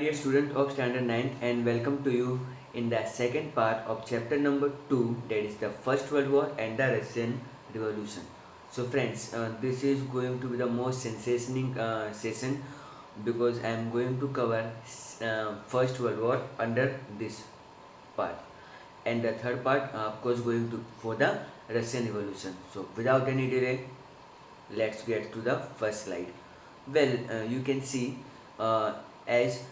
dear student of standard 9th, and welcome to you in the second part of chapter number 2, that is the First World War and the Russian Revolution. So friends, this is going to be the most sensational session because I am going to cover First World War under this part, and the third part of course going to for the Russian Revolution. So without any delay, let's get to the first slide. Well, you can see as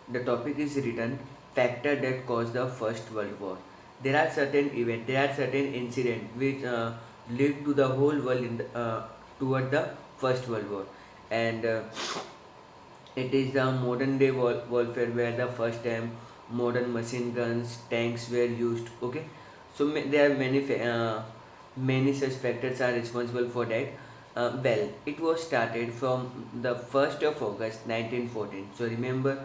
the topic is written, factor that caused the First World War. There are certain events, there are certain incidents which lead to the whole world toward the First World War, and it is the modern day warfare where the first time modern machine guns, tanks were used. Okay, so there are many such factors are responsible for that. Well, it was started from the 1st of August 1914. So remember,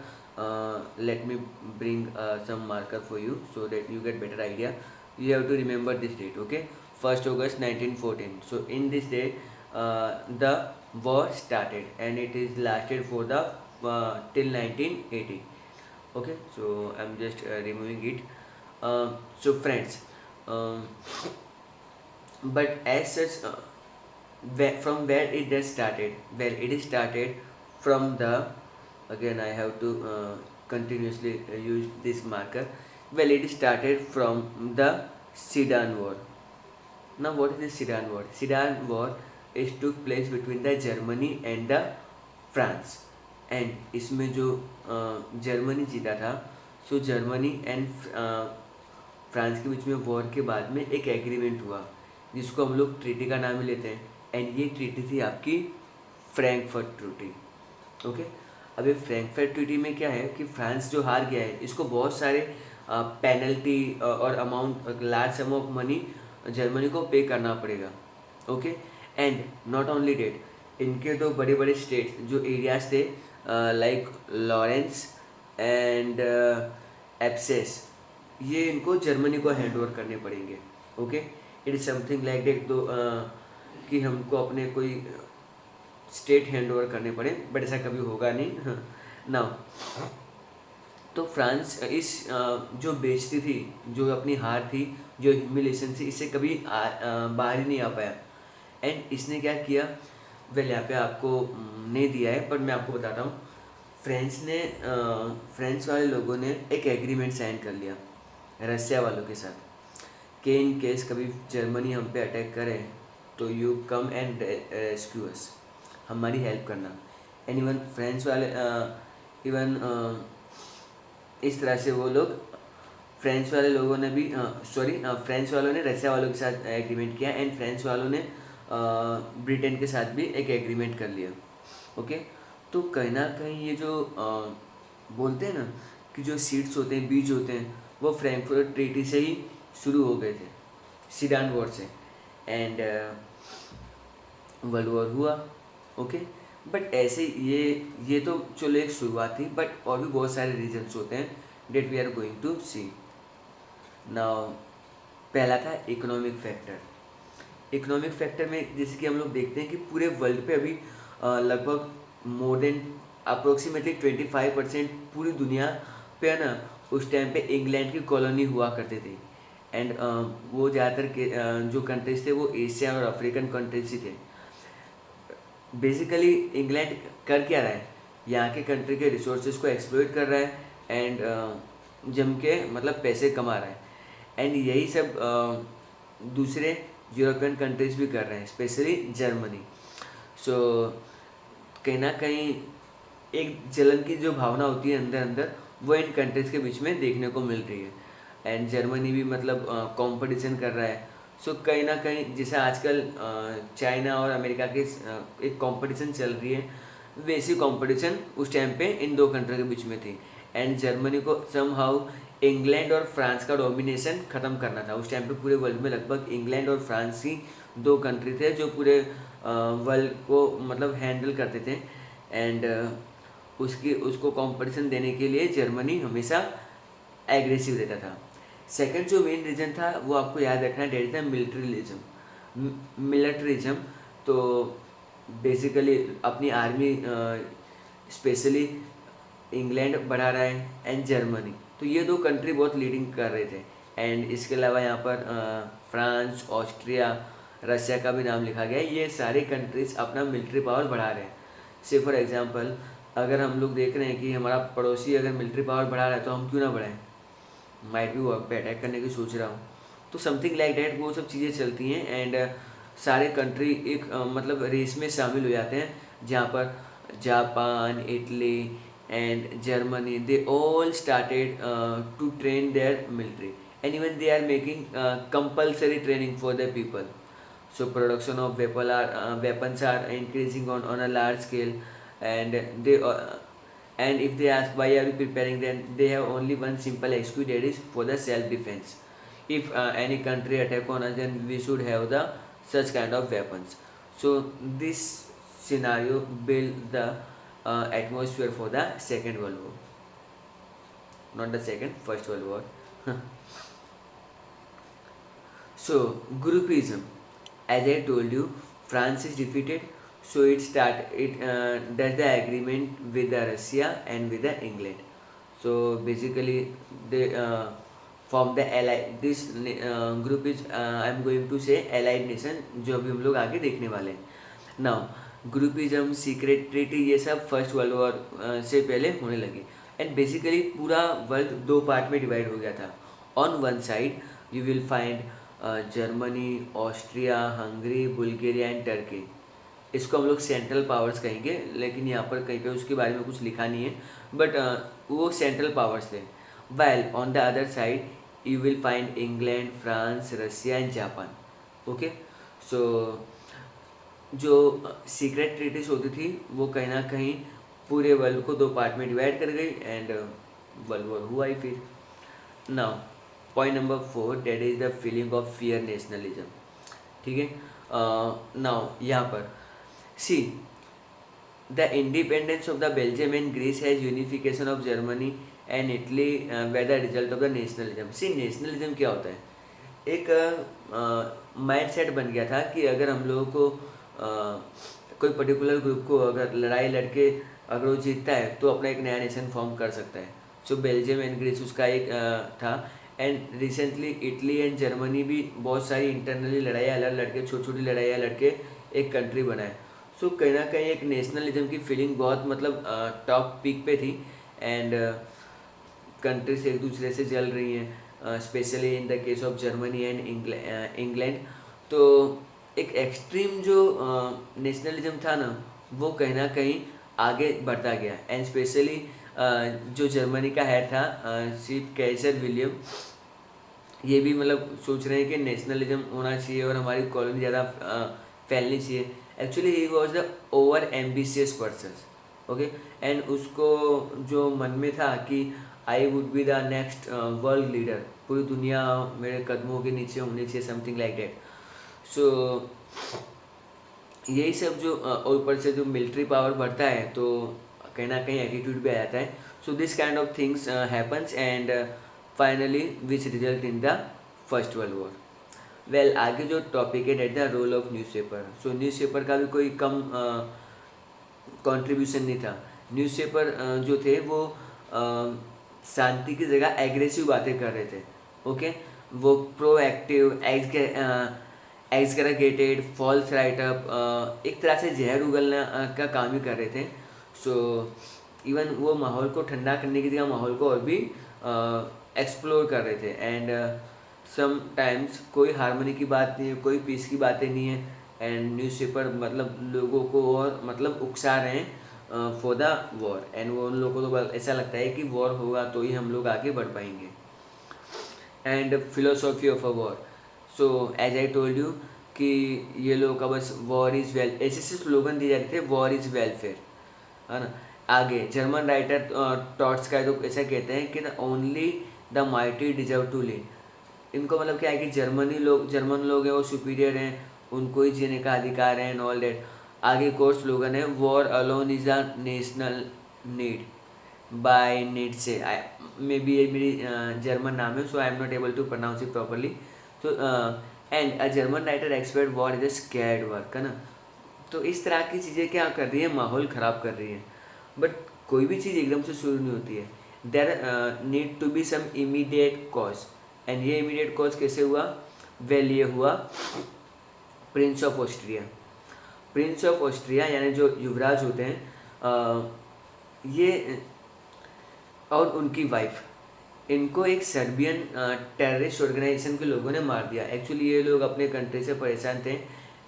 let me bring some marker for you so that you get better idea. You have to remember this date, okay? 1st August 1914. So in this day, the war started and it is lasted for the till 1980. Okay, so I'm just removing it. So friends, um, but as such, from where it has started? Well, it is started from the, again I have to continuously use this marker. Well, it started from the Sudan War. Now what is the Sudan War? Sudan War is took place between the Germany and the France, and इसमें जो Germany जीता था, सो Germany and France के बीच में war के बाद में एक एग्रीमेंट हुआ जिसको हम लोग ट्रीटी का नाम ही लेते हैं, एंड ये ट्रीटी थी आपकी फ्रैंकफर्ट ट्रीटी। ओके, अब ये फ्रैंकफर्ट ट्रीटी में क्या है कि फ्रांस जो हार गया है इसको बहुत सारे पेनल्टी और amount large sum of money Germany को पे करना पड़ेगा। Okay, and not only that, इनके तो बड़े बड़े स्टेट्स जो एरियाज थे लाइक लॉरेंस एंड एप्सेस, ये इनको जर्मनी को हैंड ओवर करने पड़ेंगे। Okay, it is something like that दो कि हमको अपने कोई स्टेट हैंड ओवर करने पड़े, बट ऐसा कभी होगा नहीं ना। तो फ्रांस इस जो बेचती थी, जो अपनी हार थी, जो ह्यूमिलेशन थी, इससे कभी बाहर ही नहीं आ पाया। एंड इसने क्या किया? वेल, यहाँ पे आपको नहीं दिया है पर मैं आपको बताता हूँ। फ्रांस वाले लोगों ने एक एग्रीमेंट साइन कर लिया रशिया वालों के साथ कि इन केस कभी जर्मनी हम पे अटैक करे तो यू कम एंड रेस्क्यू अस, हमारी हेल्प करना। एंड इवन फ्रेंच वाले इवन इस तरह से वो लोग फ्रेंच वाले लोगों ने भी फ्रेंच वालों ने रशिया वालों के साथ एग्रीमेंट किया, एंड फ्रेंच वालों ने ब्रिटेन के साथ भी एक एग्रीमेंट कर लिया। ओके, तो कहीं ना कहीं ये जो बोलते हैं ना कि जो सीड्स होते हैं, बीज होते हैं, वो फ्रैंकफर्ट ट्रीटी से ही शुरू हो गए थे, सीडान वॉर से, एंड वर्ल्ड वॉर हुआ। ओके, बट ऐसे ये तो चलो एक शुरुआत थी, बट और भी बहुत सारे रीजन्स होते हैं that we are going to see now. पहला था इकोनॉमिक फैक्टर। इकोनॉमिक फैक्टर में जैसे कि हम लोग देखते हैं कि पूरे वर्ल्ड पे अभी लगभग मोर देन अप्रोक्सीमेटली 25% पूरी दुनिया पे है ना, उस टाइम पे इंग्लैंड की कॉलोनी हुआ करते थे, एंड वो ज़्यादातर जो कंट्रीज थे वो एशिया और अफ्रीकन कंट्रीज ही थे। बेसिकली इंग्लैंड कर क्या रहा है? यहाँ के कंट्री के रिसोर्सेज को एक्सप्लॉइट कर रहा है, एंड जम के मतलब पैसे कमा रहा है, एंड यही सब दूसरे यूरोपियन कंट्रीज भी कर रहे हैं, स्पेशली जर्मनी। सो कहीं ना कहीं एक जलन की जो भावना होती है अंदर अंदर, वो इन कंट्रीज़ के बीच में देखने को मिल रही है, एंड जर्मनी भी मतलब कंपटीशन कर रहा है। सो कहीं ना कहीं जैसे आजकल चाइना और अमेरिका के एक कंपटीशन चल रही है, वैसी कंपटीशन उस टाइम पे इन दो कंट्री के बीच में थी, एंड जर्मनी को समहाउ इंग्लैंड और फ्रांस का डोमिनेशन ख़त्म करना था। उस टाइम पे पूरे वर्ल्ड में लगभग इंग्लैंड और फ्रांस ही दो कंट्री थे जो पूरे वर्ल्ड को मतलब हैंडल करते थे, एंड उसको कंपटीशन देने के लिए जर्मनी हमेशा एग्रेसिव रहता था। सेकंड जो मेन रीज़न था वो आपको याद रखना है, डेट इज द मिलिट्रिज्म। तो बेसिकली अपनी आर्मी स्पेशली इंग्लैंड बढ़ा रहा है एंड जर्मनी। तो ये दो कंट्री बहुत लीडिंग कर रहे थे। एंड इसके अलावा यहाँ पर फ्रांस, ऑस्ट्रिया, रशिया का भी नाम लिखा गया है। ये सारे कंट्रीज अपना मिलिट्री पावर बढ़ा रहे हैं। से फॉर एग्जांपल अगर हम लोग देख रहे हैं कि हमारा पड़ोसी अगर मिलिट्री पावर बढ़ा रहा है तो हम क्यों ना बढ़ाएं, माइट भी वो पे अटैक करने की सोच रहा हूँ। तो समथिंग लाइक डैट वो सब चीज़ें चलती हैं। एंड सारे कंट्री एक मतलब रेस में शामिल हो जाते हैं, जहाँ पर Japan, Italy and Germany, they all started to train their military and even they are making compulsory training for the people. So production of weapons are increasing on a large scale, and they and if they ask why are you preparing, then they have only one simple excuse, that is for the self defense. If any country attack on us, then we should have the such kind of weapons. So this scenario build the atmosphere for the Second World War, not the second, First World War. So groupism, as I told you, France is defeated, so it does the agreement with the Russia and with the England. So basically they form the allied. This group is I am going to say allied nation, जो अभी हम लोग आगे देखने वाले हैं. Now groupism, secret treaty, ये सब फर्स्ट वर्ल्ड वॉर से पहले होने लगे. एंड बेसिकली पूरा वर्ल्ड दो पार्ट में डिवाइड हो गया था. On one side you will find Germany, Austria, Hungary, Bulgaria and Turkey. इसको हम लोग सेंट्रल पावर्स कहेंगे, लेकिन यहाँ पर कहीं पे उसके बारे में कुछ लिखा नहीं है, बट वो सेंट्रल पावर्स थे. While on the other side you will find England, France, Russia and Japan. Okay, so जो सीक्रेट ट्रीटीज होती थी वो कहीं ना कहीं पूरे वर्ल्ड को दो पार्ट में डिवाइड कर गई एंड वर्ल्ड वॉर हुआ ही फिर. Now point number 4, that is the feeling of fear nationalism. ठीक है, नाउ यहाँ पर see the independence of the Belgium and Greece has unification of Germany and Italy were the result of the nationalism. See nationalism क्या होता है? एक mind set बन गया था कि अगर हम लोगों को कोई पर्टिकुलर ग्रुप को अगर लड़ाई लड़के अगर वो जीतता है तो अपना एक नया नेशन फॉर्म कर सकता है. सो बेल्जियम एंड ग्रीस उसका एक था. And recently Italy and Germany भी बहुत सारी इंटरनली लड़ाइयाँ लड़के, छोटी छोटी लड़ाइयाँ लड़के एक कंट्री बनाए. सो कहीं ना कहीं एक नेशनलिज्म की फीलिंग बहुत मतलब टॉप पीक पे थी. एंड कंट्रीज एक दूसरे से जल रही हैं, specially in the case of Germany and England. तो एक एक्सट्रीम जो नेशनलिज्म था ना वो कहीं ना कहीं आगे बढ़ता गया. एंड स्पेशली जो जर्मनी का हेड था सीप कैसर विलियम, ये भी मतलब सोच रहे हैं कि नेशनलिज्म होना चाहिए और हमारी कॉलोनी ज़्यादा फैलनी चाहिए. Actually he was the over ambitious person. Okay, and उसको जो मन में था कि I would be the next world leader, पूरी दुनिया मेरे कदमों के नीचे होनी चाहिए, समथिंग लाइक डैट. सो यही सब जो ऊपर से जो मिलिट्री पावर बढ़ता है तो कहीं ना कहीं एटीट्यूड भी आ जाता है. So this kind of things happens and finally which result in the first world war. Well, आगे जो टॉपिक है that the role of newspaper. So newspaper का भी कोई कम कंट्रीब्यूशन नहीं था. न्यूज़पेपर जो थे वो शांति की जगह एग्रेसिव बातें कर रहे थे. ओके, वो प्रोएक्टिव, एक्सग्रेगेटेड, फॉल्स राइटअप, एक तरह से जहर उगलना का काम ही कर रहे थे. सो इवन वो माहौल को ठंडा करने की जगह माहौल को और भी एक्सप्लोर कर रहे थे. एंड समटाइम्स कोई हारमोनी की बात नहीं है, कोई पीस की बातें नहीं है. एंड न्यूज़पेपर मतलब लोगों को और मतलब उकसा रहे हैं फॉर द वॉर. एंड वो उन लोगों को तो ऐसा लगता है कि वॉर होगा तो ही हम लोग आगे बढ़ पाएंगे. And philosophy of a war. So as I told you कि ये लोगों का बस वॉर इज़ वेल, ऐसे स्लोगन दिए जाते थे, वॉर इज़ वेलफेयर, है ना. आगे जर्मन राइटर टॉट्स का तो ऐसा कहते हैं कि only the mighty deserve to lead. इनको मतलब क्या है कि जर्मन लोग हैं वो सुपीरियर हैं, उनको ही जीने का अधिकार है एंड ऑल डेट. आगे कोर्स स्लोगन है, war alone is a national need by Nietzsche. Maybe ये मेरी जर्मन नाम है, so I am not able to pronounce it properly. तो and a German writer expect war is a sacred work, है ना. तो इस तरह की चीज़ें क्या कर रही है, माहौल ख़राब कर रही है. बट कोई भी चीज़ एकदम से शुरू नहीं होती है, there need to be some immediate cause. And ये इमीडिएट कॉज कैसे हुआ? वेल, ये हुआ prince of Austria. Prince of Austria यानी जो युवराज होते हैं, ये और उनकी वाइफ, इनको एक सर्बियन टेररिस्ट ऑर्गेनाइजेशन के लोगों ने मार दिया। एक्चुअली ये लोग अपने कंट्री से परेशान थे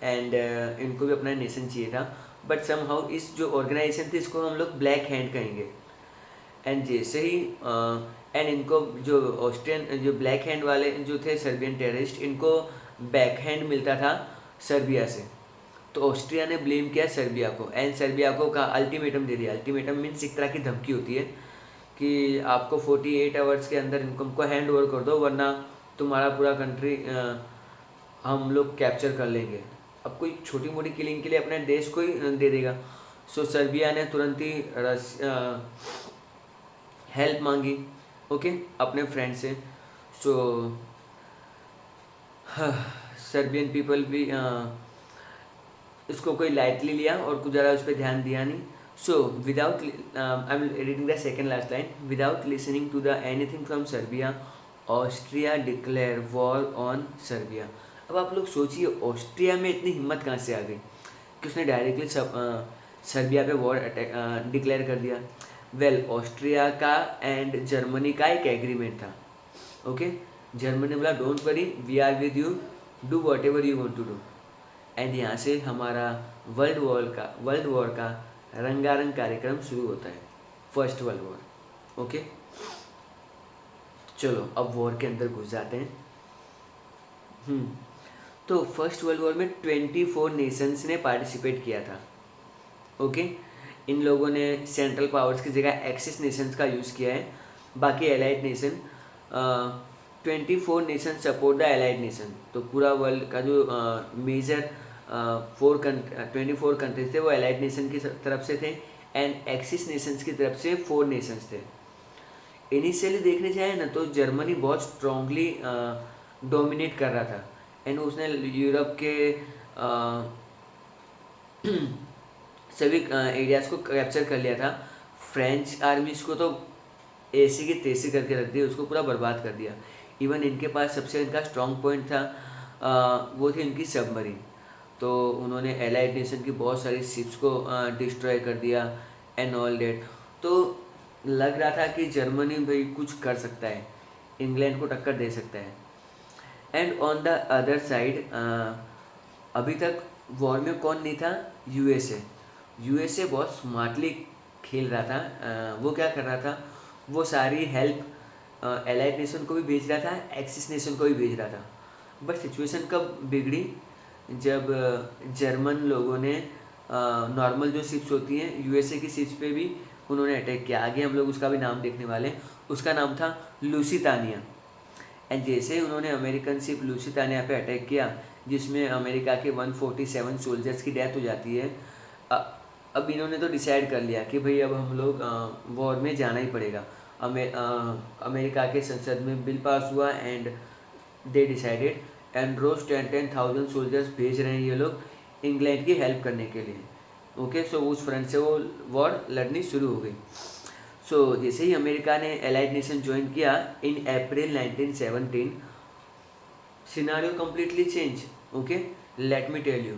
एंड इनको भी अपना नेशन चाहिए था, बट समहाउ इस जो ऑर्गेनाइजेशन थी इसको हम लोग ब्लैक हैंड कहेंगे। एंड जैसे ही एंड इनको जो ऑस्ट्रियन जो ब्लैक हैंड वाले जो थे सर्बियन टेररिस्ट, इनको बैक हैंड मिलता था सर्बिया से। तो ऑस्ट्रिया ने ब्लेम किया सर्बिया को एंड सर्बिया को कहा, अल्टीमेटम दे दिया। अल्टीमेटम मीन्स एक तरह की धमकी होती है कि आपको 48 आवर्स के अंदर इनको हैंड ओवर कर दो, वरना तुम्हारा पूरा कंट्री हम लोग कैप्चर कर लेंगे। अब कोई छोटी मोटी किलिंग के लिए अपने देश को ही दे देगा। सो सर्बिया ने तुरंत ही हेल्प मांगी, ओके, अपने फ्रेंड से। सो सर्बियन पीपल भी इसको कोई लाइटली लिया और कुछ ज़्यादा उस पर ध्यान दिया नहीं। So without I am reading the second last line, without listening to the anything from Serbia, Austria declare war on Serbia. अब आप लोग सोचिए, ऑस्ट्रिया में इतनी हिम्मत कहाँ से आ गई कि उसने डायरेक्टली सर्बिया पे वॉर अटैक डिक्लेयर कर दिया। वेल, ऑस्ट्रिया का एंड जर्मनी का एक एग्रीमेंट था, ओके। जर्मनी बोला, don't worry, we are with you, do whatever you want to do. And यहाँ से हमारा वर्ल्ड वॉर का रंगारंग कार्यक्रम शुरू होता है, फर्स्ट वर्ल्ड वॉर, ओके। चलो अब वॉर के अंदर घुस जाते हैं। तो फर्स्ट वर्ल्ड वॉर में 24 नेशंस ने पार्टिसिपेट किया था, ओके। इन लोगों ने सेंट्रल पावर्स की जगह एक्सिस नेशंस का यूज़ किया है। बाकी allied nation, 24 nation support the allied nation. तो पूरा वर्ल्ड का जो मेजर 24 कंट्रीज थे वो एलाइड नेशन की तरफ से थे एंड एक्सिस नेशंस की तरफ से 4 नेशंस थे। इनिशियली देखने जाए ना तो जर्मनी बहुत स्ट्रांगली डोमिनेट कर रहा था एंड उसने यूरोप के सभी एरियाज़ को कैप्चर कर लिया था। फ्रेंच आर्मीज को तो ऐसी की तैसी करके रख दिया, उसको पूरा बर्बाद कर दिया। इवन इनके पास सबसे इनका स्ट्रॉन्ग पॉइंट था वो थी इनकी सबमरीन। तो उन्होंने एलाइड नेशन की बहुत सारी शिप्स को डिस्ट्रॉय कर दिया एंड ऑल डेट। तो लग रहा था कि जर्मनी भाई कुछ कर सकता है, इंग्लैंड को टक्कर दे सकता है। And on the other side अभी तक वॉर में कौन नहीं था? यूएसए बहुत स्मार्टली खेल रहा था। वो क्या कर रहा था, वो सारी हेल्प एलाइड नेशन को भी भेज रहा था, एक्सिस नेशन को भी भेज रहा था। बट सिचुएशन कब बिगड़ी? जब जर्मन लोगों ने नॉर्मल जो शिप्स होती हैं यूएसए की शिप्स पे भी उन्होंने अटैक किया। आगे हम लोग उसका भी नाम देखने वाले हैं। उसका नाम था लुसितानिया। एंड जैसे ही उन्होंने अमेरिकन शिप लुसितानिया पे अटैक किया, जिसमें अमेरिका के 147 सोल्जर्स की डेथ हो जाती है, अब इन्होंने तो डिसाइड कर लिया कि भाई अब हम लोग वॉर में जाना ही पड़ेगा। अमेरिका के संसद में बिल पास हुआ एंड दे डिसाइडेड एंड रोज 10,000 सोल्जर्स भेज रहे हैं ये लोग इंग्लैंड की हेल्प करने के लिए, ओके। सो उस फ्रंट से वो वॉर लड़नी शुरू हो गई। सो जैसे ही अमेरिका ने एलाइड नेशन ज्वाइन किया in April 1917, scenario completely change, okay. Let me tell you,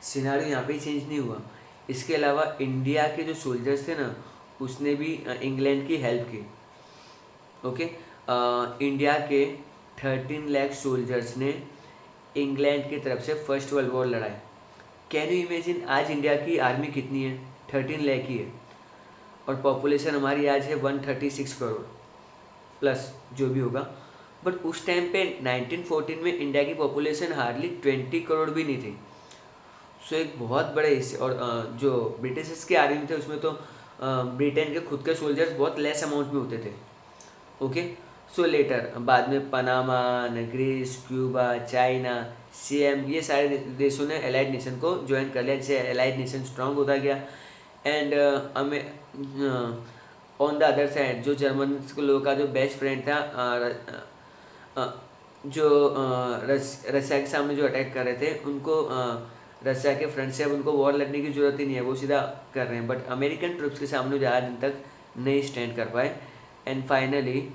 scenario यहाँ पे चेंज नहीं हुआ। इसके अलावा इंडिया के जो सोल्जर्स थे ना, उसने भी इंग्लैंड की हेल्प की, ओके। इंडिया के 13 लाख सोल्जर्स ने इंग्लैंड की तरफ से फर्स्ट वर्ल्ड वॉर लड़ा है। कैन यू इमेजिन आज इंडिया की आर्मी कितनी है? 13 लाख ही है और पॉपुलेशन हमारी आज है 136 करोड़ प्लस जो भी होगा। बट उस टाइम पे 1914 में इंडिया की पॉपुलेशन हार्डली 20 करोड़ भी नहीं थी। सो एक बहुत बड़े हिस्से, और जो ब्रिटिश के आर्मी थे उसमें तो ब्रिटेन के खुद के सोल्जर्स बहुत लेस अमाउंट में होते थे, ओके। सो लेटर बाद में Panama, Greece, Cuba, China, Siam, ये सारे देशों ने एलाइड नेशन को ज्वाइन कर लिया। जैसे एलाइड नेशन स्ट्रांग होता गया and on the other side जो जर्मन लोगों का जो बेस्ट फ्रेंड था, जो रशिया के सामने जो अटैक कर रहे थे, उनको रशिया के फ्रंट से अब उनको वॉर लड़ने की ज़रूरत ही नहीं है, वो सीधा कर रहे हैं। बट अमेरिकन ट्रूप्स के सामने ज़्यादा दिन तक नहीं स्टैंड कर पाए। And finally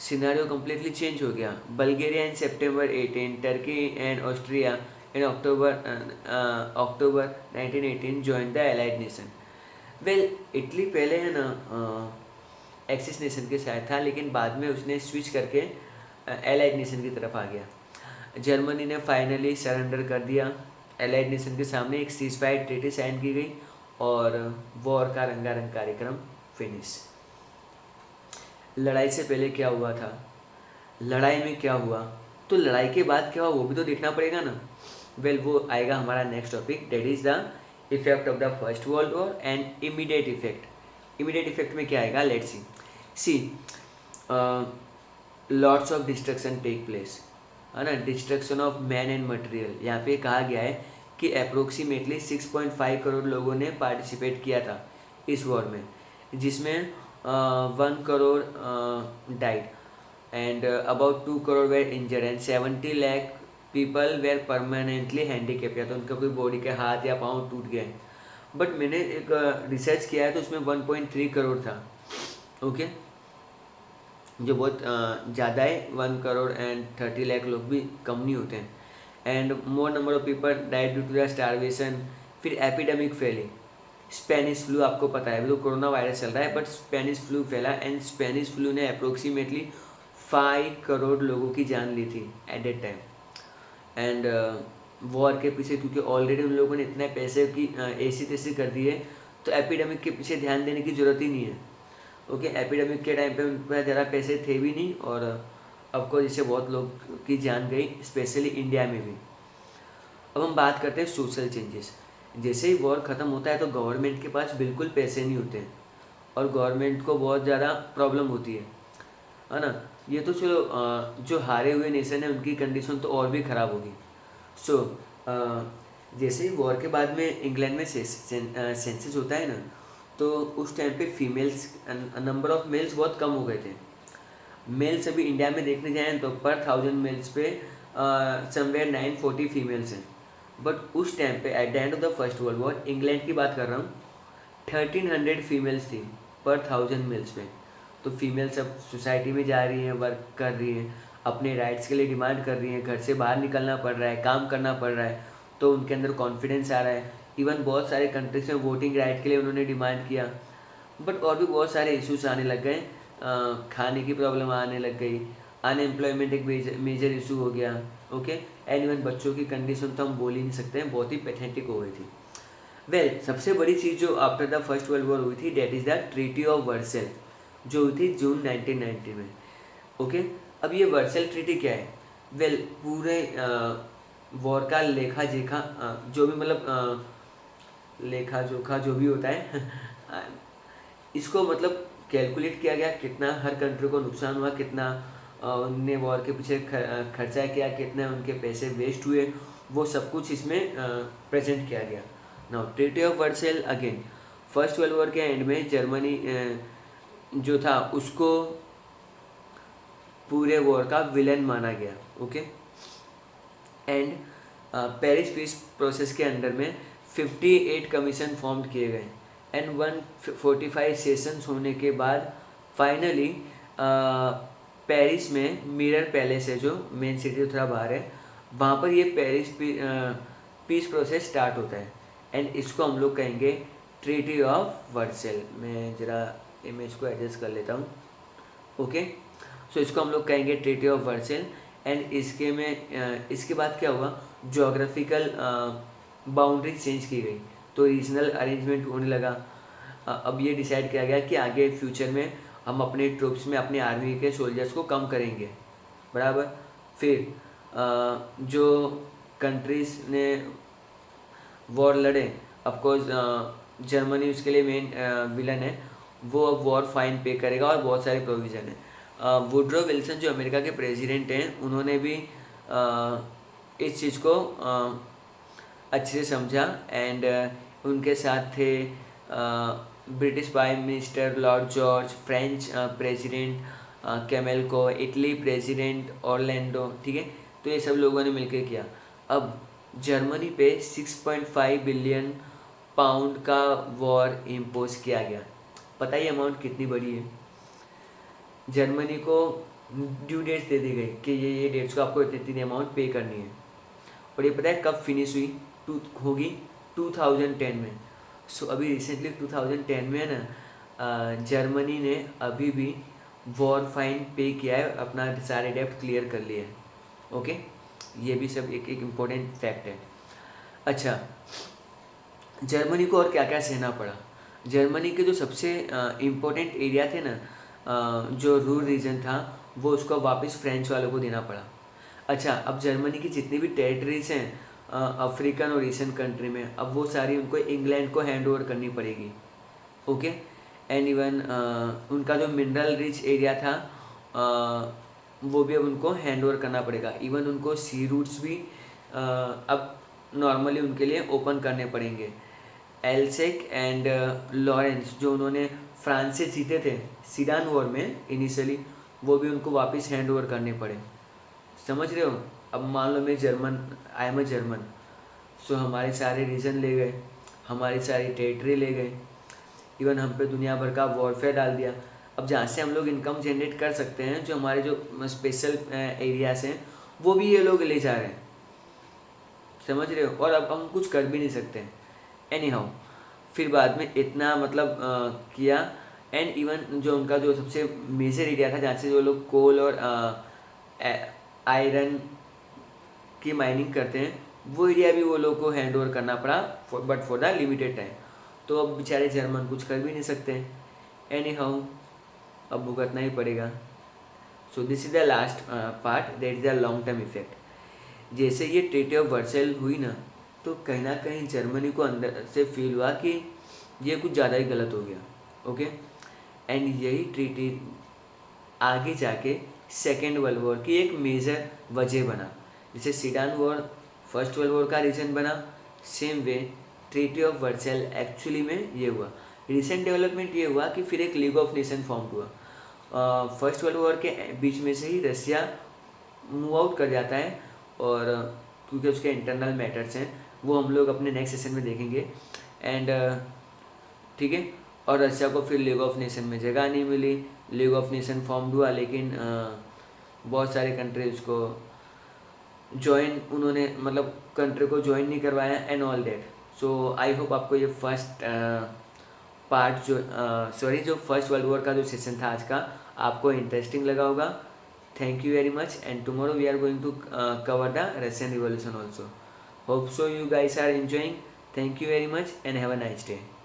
scenario completely change हो गया। बल्गेरिया इन सितंबर 18, Turkey and Austria in October 1918 join the allied nation. Well, Italy पहले है ना एक्सिस नेशन के साथ था, लेकिन बाद में उसने स्विच करके एलाइड नेशन की तरफ आ गया। जर्मनी ने फाइनली सरेंडर कर दिया एलाइड नेशन के सामने, एक सीजफायर ट्रीटी साइन की गई और वॉर का रंगारंग कार्यक्रम फिनिश। लड़ाई से पहले क्या हुआ था, लड़ाई में क्या हुआ, तो लड़ाई के बाद क्या हुआ वो भी तो देखना पड़ेगा ना। वेल, वो आएगा हमारा next topic, that is the effect of the first world war and immediate effect. Immediate effect में क्या आएगा, let's see lots of destruction take place, है ना, destruction of man and material. यहाँ पे कहा गया है कि अप्रोक्सीमेटली 6.5 करोड़ लोगों ने पार्टिसिपेट किया था इस वॉर में, जिसमें 1 crore died and about 2 crore were injured and 70 lakh people were permanently handicap, या तो उनका कोई बॉडी के हाथ या पाँव टूट गए। बट मैंने एक रिसर्च किया है तो उसमें 1.3 करोड़ था, ओके, जो बहुत ज़्यादा है। 1 करोड़ एंड 30 लाख लोग भी कम नहीं होते हैं। And more number of people died due to the starvation. फिर एपिडेमिक फैली, स्पेनिश फ्लू, आपको पता है अभी तो कोरोना वायरस चल रहा है, बट स्पेनिश फ्लू फैला एंड स्पेनिश फ्लू ने अप्रोक्सीमेटली 5 करोड़ लोगों की जान ली थी at that time. And war के पीछे, क्योंकि ऑलरेडी उन लोगों ने इतने पैसे की ऐसी तैसी कर दी है, तो एपिडेमिक के पीछे ध्यान देने की ज़रूरत ही नहीं है, ओके। एपिडेमिक के टाइम पे उन पर ज़्यादा पैसे थे भी नहीं, और ऑफकोर्स इससे बहुत लोग की जान गई, स्पेशली इंडिया में भी। अब हम बात करते हैं सोशल चेंजेस। जैसे ही वॉर ख़त्म होता है तो गवर्नमेंट के पास बिल्कुल पैसे नहीं होते हैं और गवर्नमेंट को बहुत ज़्यादा प्रॉब्लम होती है ना। ये तो चलो जो हारे हुए नेशन है उनकी कंडीशन तो और भी ख़राब होगी। सो जैसे ही वॉर के बाद में इंग्लैंड में सेंसस होता है ना, तो उस टाइम पे फीमेल्स, नंबर ऑफ मेल्स बहुत कम हो गए थे। मेल्स अभी इंडिया में देखने जाएँ तो पर 1000 मेल्स पे समवेयर 940 फीमेल्स हैं। बट उस टाइम पे at the end of the first world war, England की बात कर रहा हूँ, 1300 फीमेल्स थी पर 1000 मेल्स पे। तो फीमेल्स अब सोसाइटी में जा रही हैं, वर्क कर रही हैं, अपने राइट्स के लिए डिमांड कर रही हैं, घर से बाहर निकलना पड़ रहा है, काम करना पड़ रहा है, तो उनके अंदर कॉन्फिडेंस आ रहा है। इवन बहुत सारे कंट्रीज में वोटिंग राइट के लिए उन्होंने डिमांड किया। बट और भी बहुत सारे इश्यूज आने लग गए, खाने की प्रॉब्लम आने लग गई, अनएम्प्लॉयमेंट एक मेजर इशू हो गया, ओके। एंड इवन बच्चों की कंडीशन तो हम बोल ही नहीं सकते हैं, बहुत ही पैथेटिक हो गई थी। वेल, सबसे बड़ी चीज़ जो after the first world war हुई थी, that is the treaty of Vercel, जो हुई थी जून 1990 में, ओके। अब ये वर्सेल ट्रीटी क्या है? वेल, पूरे वॉर का लेखा जोखा, जो भी मतलब लेखा जोखा जो भी होता है इसको मतलब कैलकुलेट किया गया, कितना हर कंट्री को नुकसान हुआ, कितना उनने वॉर के पीछे खर्चा किया, कितने उनके पैसे वेस्ट हुए, वो सब कुछ इसमें प्रेजेंट किया गया। Now treaty of Vercel, again first world war के एंड में जर्मनी जो था उसको पूरे वॉर का विलन माना गया, okay. And Paris peace process के अंडर में 58 कमीशन फॉर्म किए गए एंड 145 सेशंस होने के बाद फाइनली पेरिस में मिरर पैलेस है, जो मेन सिटी थोड़ा बाहर है, वहाँ पर ये पेरिस पीस प्रोसेस स्टार्ट होता है। एंड इसको हम लोग कहेंगे ट्रीटी ऑफ वर्सेल। मैं ज़रा इमेज को एडजस्ट कर लेता हूँ, ओके। सो इसको हम लोग कहेंगे ट्रीटी ऑफ वर्सेल। एंड इसके बाद क्या हुआ, जोग्राफिकल बाउंड्री चेंज की गई, तो रीजनल अरेंजमेंट होने लगा। अब ये डिसाइड किया गया कि आगे फ्यूचर में हम अपने ट्रूप्स में अपने आर्मी के सोल्जर्स को कम करेंगे, बराबर। फिर जो कंट्रीज ने वॉर लड़े, ऑफकोर्स जर्मनी उसके लिए मेन विलन है, वो अब वॉर फाइन पे करेगा और बहुत सारे प्रोविज़न है। वुड्रो विल्सन जो अमेरिका के प्रेसिडेंट हैं, उन्होंने भी इस चीज़ को अच्छे से समझा। एंड उनके साथ थे British prime minister Lloyd George, French president कैमेल्को, इटली प्रेसिडेंट ऑरलैंडो, ठीक है। तो ये सब लोगों ने मिलकर किया। अब जर्मनी पे 6.5 बिलियन पाउंड का वॉर इम्पोज किया गया। पता ही अमाउंट कितनी बड़ी है। जर्मनी को ड्यू डेट्स दे दी गई कि ये डेट्स को आपको इतनी इतनी अमाउंट पे करनी है। और ये पता है कब फिनिश हुई? होगी 2010 में। सो अभी रिसेंटली 2010 में है ना, जर्मनी ने अभी भी वॉर फाइन पे किया है, अपना सारे डेप्ट क्लियर कर लिए हैं। ओके, ये भी सब एक एक इम्पोर्टेंट फैक्ट है। अच्छा, जर्मनी को और क्या क्या सहना पड़ा? जर्मनी के जो सबसे इम्पोर्टेंट एरिया थे ना, जो रूर रीजन था, वो उसको वापस फ्रेंच वालों को देना पड़ा। अच्छा, अब जर्मनी की जितनी भी टेरिटरीज हैं अफ्रीकन और एशियन कंट्री में, अब वो सारी उनको इंग्लैंड को हैंड ओवर करनी पड़ेगी। ओके, एंड इवन उनका जो मिनरल रिच एरिया था वो भी अब उनको हैंड ओवर करना पड़ेगा। इवन उनको सी रूट्स भी अब नॉर्मली उनके लिए ओपन करने पड़ेंगे। एल्सेक एंड लॉरेंस जो उन्होंने फ्रांस से जीते थे सीडान वॉर में इनिशियली, वो भी उनको वापस हैंड ओवर करने पड़े। समझ रहे हो? अब मान लो मैं German, I am a German, so हमारे सारे रीजन ले गए, हमारी सारी टेरिटरी ले गए, इवन हम पे दुनिया भर का वॉरफेयर डाल दिया। अब जहाँ से हम लोग इनकम जनरेट कर सकते हैं, जो हमारे जो स्पेशल एरियाज हैं, वो भी ये लोग ले जा रहे हैं। समझ रहे हो? और अब हम कुछ कर भी नहीं सकते। एनी हाउ, फिर बाद में इतना मतलब किया। एंड इवन जो उनका जो सबसे मेजर एरिया था जहाँ से जो लोग कोल और आयरन की माइनिंग करते हैं, वो एरिया भी वो लोग को हैंड ओवर करना पड़ा, but for the limited time. तो अब बेचारे जर्मन कुछ कर भी नहीं सकते। एनी हाउ, अब भुगतना ही पड़ेगा। So this is the last part, that is the long term effect. जैसे ये ट्रीटी ऑफ वर्सेल हुई ना, तो कहीं ना कहीं जर्मनी को अंदर से फील हुआ कि ये कुछ ज़्यादा ही गलत हो गया। ओके, एंड यही ट्रीटी आगे जाके सेकेंड वर्ल्ड वॉर की एक मेजर वजह बना। जैसे sedan war first world war का रीजन बना, same way treaty of Vercel actually में ये हुआ। रिसेंट डेवलपमेंट ये हुआ कि फिर एक लीग ऑफ नेशन फॉर्म हुआ। फर्स्ट वर्ल्ड वॉर के बीच में से ही रसिया मूव आउट कर जाता है, और क्योंकि उसके इंटरनल मैटर्स हैं, वो हम लोग अपने नेक्स्ट सेशन में देखेंगे। एंड ठीक है, और रशिया को फिर लीग ऑफ नेशन में जगह नहीं मिली। लीग ऑफ नेशन फॉर्म हुआ, लेकिन बहुत सारे कंट्री उसको ज्वाइन, उन्होंने मतलब कंट्री को ज्वाइन नहीं करवाया and all that. So I hope आपको ये फर्स्ट पार्ट जो फर्स्ट वर्ल्ड वॉर का जो सेशन था आज का, आपको इंटरेस्टिंग लगा होगा। Thank you very much, and tomorrow we are going to cover the Russian revolution also. Hope so you guys are enjoying. Thank you very much and have a nice day.